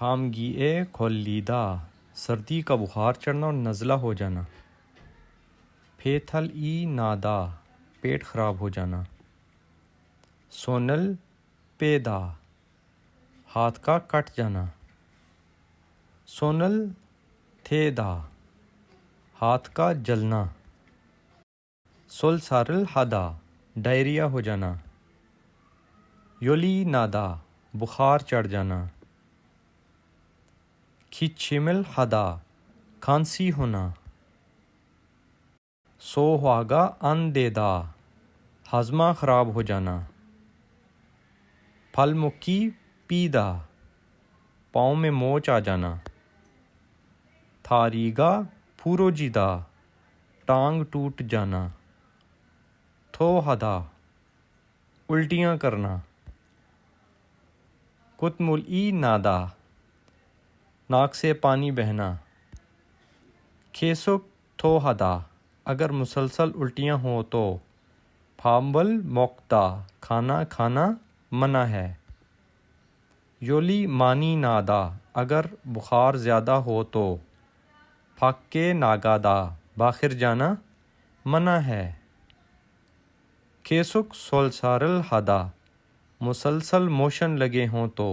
खामगी ए खोलीदा, सर्दी का बुखार चढ़ना और नज़ला हो जाना। फेथल ई नादा, पेट ख़राब हो जाना। सोनल पेदा, हाथ का कट जाना। सोनल थेदा, हाथ का जलना। सुलसारल हदा, डायरिया हो जाना। योली नादा, बुखार चढ़ जाना। खिचिमिल हदा, खांसी होना। सोहागा अंदेदा, हजमा ख़राब हो जाना। फलमुकी पीदा, पाँव में मोच आ जाना। थारीगा फूरोजीदा, टांग टूट जाना। थोहदा, उल्टियाँ करना। कुतमुल ई नादा, नाक से पानी बहना। खेसुक थोहदा, अगर मुसलसल उल्टियाँ हो तो। फाम्बल मोक्ता, खाना खाना मना है। योली मानी नादा, अगर बुखार ज़्यादा हो तो। फाक्के नागादा, बाखिर जाना मना है। केसुक सोलसारल हदा, मुसलसल मोशन लगे हों तो।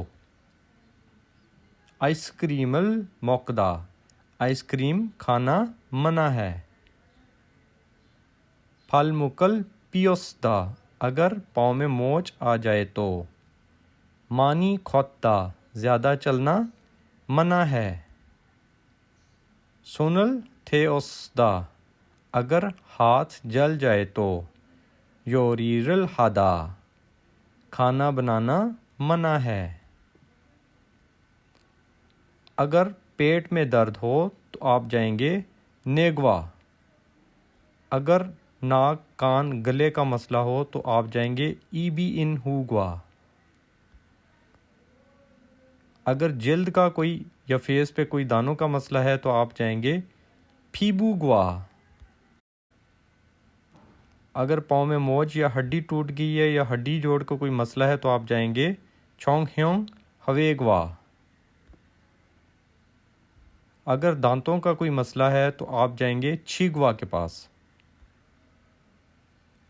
आइसक्रीमल मोकदा, आइसक्रीम खाना मना है। फलमुकल पियोसदा, अगर पाँव में मोच आ जाए तो। मानी खोत्ता, ज़्यादा चलना मना है। सोनल थेओसदा, अगर हाथ जल जाए तो। योरीरल हदा, खाना बनाना मना है। अगर पेट में दर्द हो तो आप जाएंगे नेगवा। अगर नाक कान गले का मसला हो तो आप जाएंगे ईबी इन हुआ। अगर जल्द का कोई या फेस पे कोई दानों का मसला है तो आप जाएंगे फीबूगवा। अगर पाँव में मोच या हड्डी टूट गई है या हड्डी जोड़ का कोई मसला है तो आप जाएंगे चोंगह्योंग हवेगवा। अगर दांतों का कोई मसला है तो आप जाएंगे छीगवा के पास।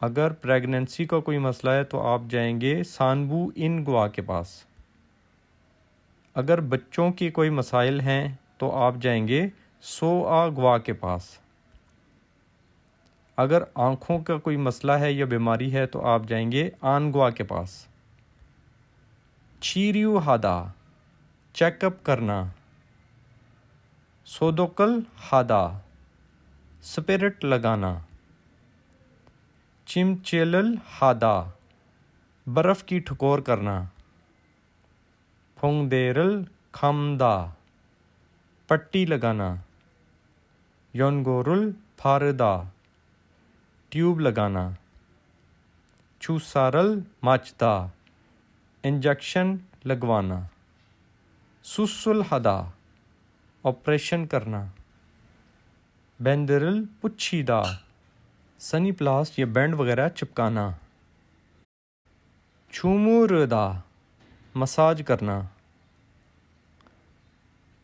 अगर प्रेगनेंसी का कोई मसला है तो आप जाएंगे सानबू इन गुआ के पास। अगर बच्चों की कोई मसाइल हैं तो आप जाएंगे सोआ गुआ के पास। अगर आँखों का कोई मसला है या बीमारी है तो आप जाएंगे आनगुआ के पास। चीरियू हादा, चेकअप करना। सोदोकल हादा, स्पिरिट लगाना। चिमचेलल हादा, बर्फ़ की ठकोर करना। फोंगदेरल खामदा, पट्टी लगाना। योनगोरुल फारदा, ट्यूब लगाना। चूसारल माचदा, इंजेक्शन लगवाना। सुसुल हदा, ऑपरेशन करना। बेंदरल पुच्छीदा, सनी प्लास्ट या बैंड वगैरह चिपकाना। छूमुरदा, मसाज करना।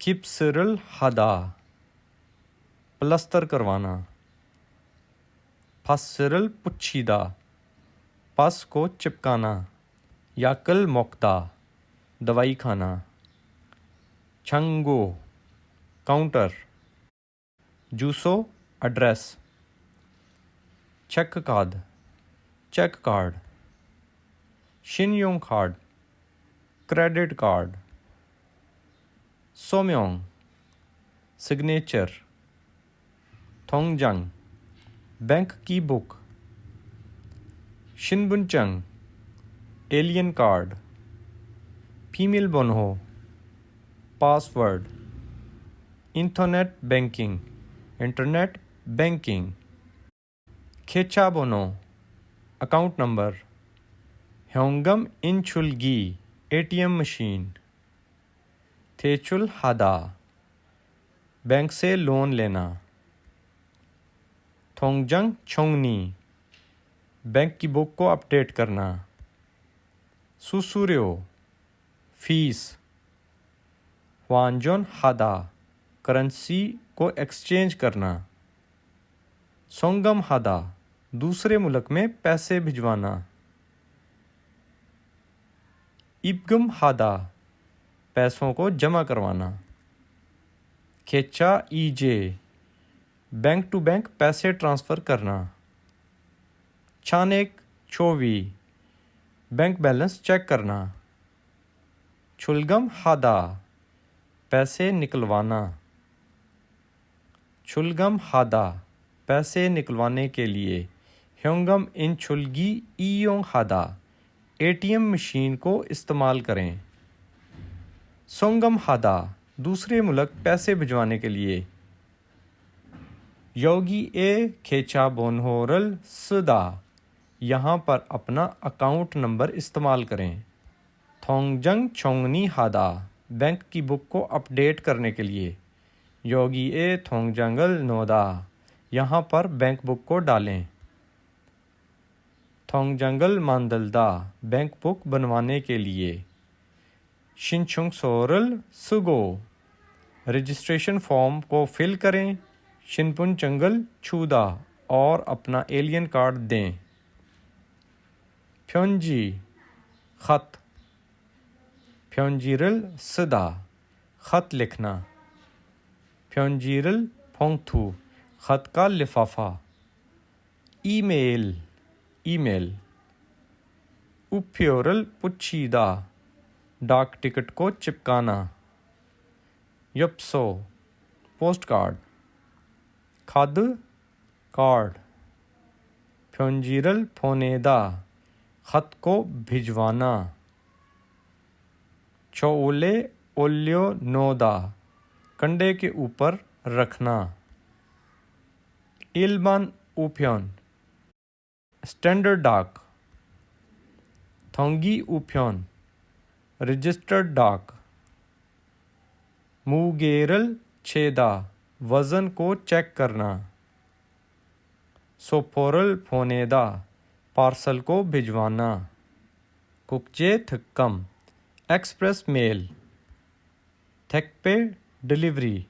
किप्सरल हदा, प्लस्तर करवाना। फसरल पुच्छीदा, पस को चिपकाना। याकल मोक्ता, दवाई खाना। छंगो, काउंटर। जूसो, address. Check card, check card. शिनयोंग कार्ड, क्रेडिट कार्ड। सोम्योंग, सिग्नेचर। थोंगजंग, बैंक की बुक। शिनबुनचंग, एलियन कार्ड। फीमेल बोनहो, password. Internet banking, internet banking. खेचा बोनो, अकाउंट नंबर। ह्योंगम इंचुलगी, एटीएम मशीन। थेचुल हादा, बैंक से लोन लेना। थोंगजंग छोंगनी, बैंक की बुक को अपडेट करना। सुसुर्यो, फीस। ह्वांजोन हादा करेंसी को एक्सचेंज करना। सोंगम हादा दूसरे मुल्क में पैसे भिजवाना। इब्गम हादा पैसों को जमा करवाना। खेचा ईजे बैंक टू बैंक पैसे ट्रांसफ़र करना। छानेक चोवी बैंक बैलेंस चेक करना। छुलगम हादा पैसे निकलवाना। छुलगम हादा पैसे निकलवाने के लिए। ह्योंगम इन छुलगी ईयोंग हादा एटीएम मशीन को इस्तेमाल करें। सोंगम हादा दूसरे मुल्क पैसे भिजवाने के लिए। योगी ए खेचा बोनहोरल सदा यहाँ पर अपना अकाउंट नंबर इस्तेमाल करें। थोंगजंग छोंगनी हादा बैंक की बुक को अपडेट करने के लिए। योगी ए थोंगजंगल नोदा यहाँ पर बैंक बुक को डालें। थोंगजंगल मांदलदा बैंक बुक बनवाने के लिए। शिनचुंग सोरल सुगो रजिस्ट्रेशन फॉर्म को फिल करें। शिनपुन चंगल छूदा और अपना एलियन कार्ड दें। फ्योंजी ख़त। फ्योंजीरल सदा ख़त लिखना। फ्योंजीरल फोंगथू ख़त का लिफाफा। Email email. उपफ्योरल पुच्छीदा डाक टिकट को चिपकाना। यप्सो पोस्ट कार्ड। खाद कार्ड। फ्योंजीरल फोनेदा ख़त को भिजवाना। चोले ओल्यो नोदा कंडे के ऊपर रखना। इल्बान उप्योन स्टैंडर्ड डाक। थोंगी उप्योन रजिस्टर्ड डाक। मुगेरल छेदा वज़न को चेक करना। सोपोरल फोनेदा पार्सल को भिजवाना। कुकजे थक्कम एक्सप्रेस मेल। थेकपे डिलीवरी।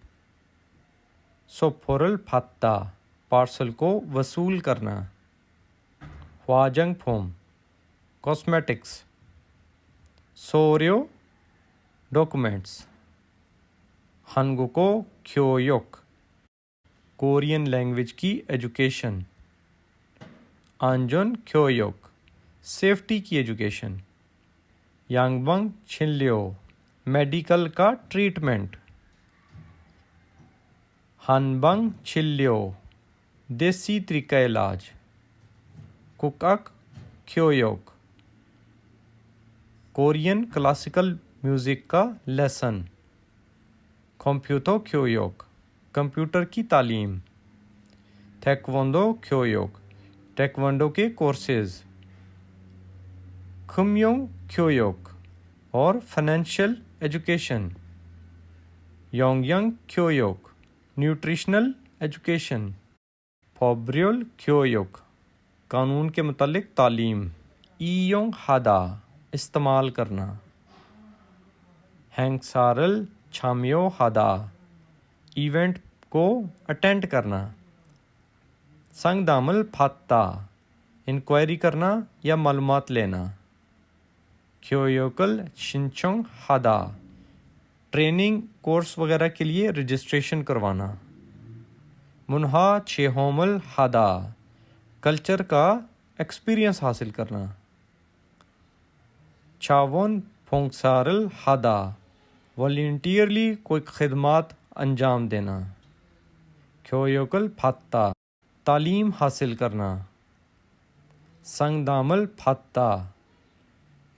सोपोरल फत्ता पार्सल को वसूल करना। ह्वाजंग फोम कॉस्मेटिक्स। सोर्यो डॉक्यूमेंट्स। हनगुको ख्योयोक कोरियन लैंग्वेज की एजुकेशन। आंजोन ख्योयोक सेफ्टी की एजुकेशन। यांगबंग छिनलियो मेडिकल का ट्रीटमेंट। हानबंग छिल्लियो देसी तरीका इलाज। कुकअक ख्योयोक कोरियन क्लासिकल म्यूज़िक का लेसन। कंप्यूटर ख्योयोक कंप्यूटर की तालीम। थेक्वोंडो ख्योयोक टेक्वांडो के कोर्सेज। खुम्योंग ख्योयोक और फाइनेंशियल एजुकेशन। योंगयंग ख्योयोक न्यूट्रिशनल एजुकेशन। फॉब्रियोल ख्योयोक कानून के मुतालिक तालीम। ईयोंग हादा इस्तेमाल करना। हैंगसारल छामियो हादा इवेंट को अटेंड करना। संगदामल फात्ता इंक्वायरी करना या मालूमात लेना। ख्योयोकल शिनचोंग हादा ट्रेनिंग कोर्स वगैरह के लिए रजिस्ट्रेशन करवाना। मुन्हा छेहोमल हादा कल्चर का एक्सपीरियंस हासिल करना। चावोन फोंगसारल हादा वॉलंटियरली कोई खिदमात अंजाम देना। ख्योयोकल फात्ता तालीम हासिल करना। संगदामल फात्ता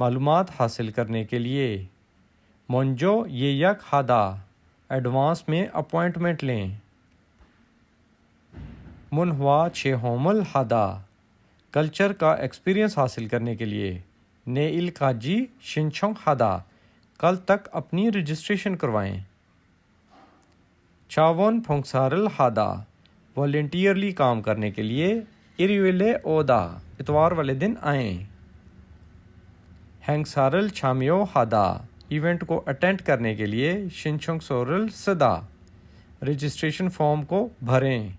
मालूमात हासिल करने के लिए। मोंजो ये यक हादा एडवांस में अपॉइंटमेंट लें। मुनहवा छेहोमल हादा कल्चर का एक्सपीरियंस हासिल करने के लिए। नेइल काजी शिनचोंग हादा कल तक अपनी रजिस्ट्रेशन करवाएं। चावोन फोंगसारल हादा वॉलंटियरली काम करने के लिए। इरिवेले ओदा इतवार वाले दिन आएं। हैंगसारल छामियो हादा इवेंट को अटेंड करने के लिए शिनचोंग सोरल सदा रजिस्ट्रेशन फॉर्म को भरें।